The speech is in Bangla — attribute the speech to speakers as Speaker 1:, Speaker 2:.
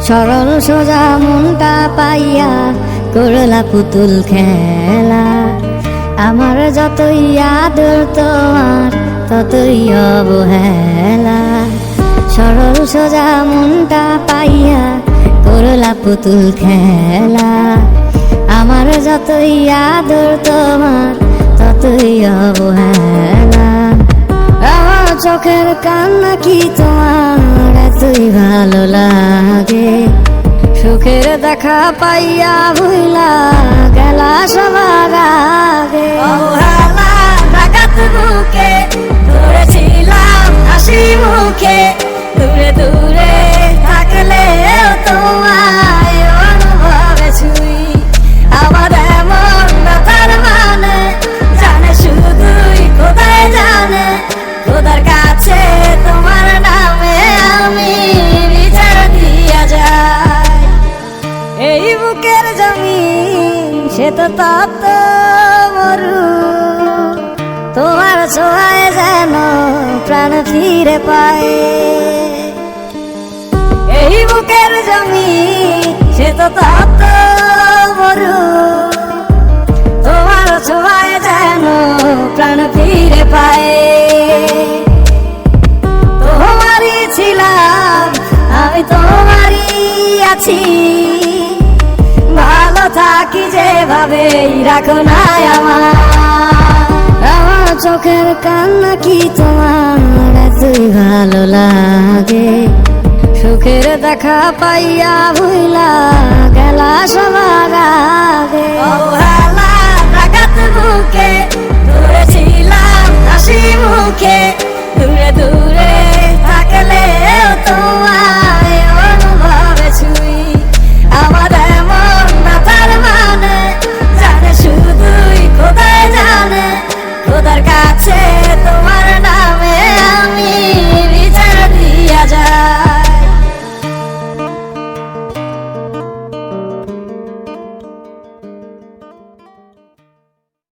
Speaker 1: সরল সোজা মনটা পাইয়া করলা পুতুল খেলা। আমার যতই আদর তোমার ততই অবহেলা। সরল সোজা মনটা পাইয়া করলা পুতুল খেলা। আমার যতই আদর তোমার ততই অবহেলা। আমার চোখের কান্না কি তোমার এতই ভালো লাগে? সুখের দেখা পাইয়া ভুইলা গেলা সবার আগে।
Speaker 2: অবহেলা ডাকাত বুকে ধরেছিলাম হাসি মুখে, দূরে দূরে থাকলেও তোমায় অনুভবে ছুঁই। আমার এমন ব্যথার মানে জানে শুধুই খোদাই জানে। খোদার কাছে তোমার নামে আমি বিচার দিয়া যাই। এই বুকের জমিন সে তো তপ্ত মরু, তোমার ছোঁয়ায় যেন প্রাণ ফিরে পায়। এই বুকের জমিন সে তো তপ্ত মরু, তোমার ছোঁয়ায় যেন প্রাণ ফিরে পায়। তোমারই ছিলাম আমি, তোমারই আছি, ভালো থাকি যেভাবে রাখো না আমার।
Speaker 1: আমার চোখের কান্না কি তোমার এতই ভালো লাগে? সুখের দেখা পাইয়া ভুইলা গেলা সবার আগে।
Speaker 2: অবহেলা ডাকাত বুকে ধরেছিলাম হাসি মুখে, দূরে দূরে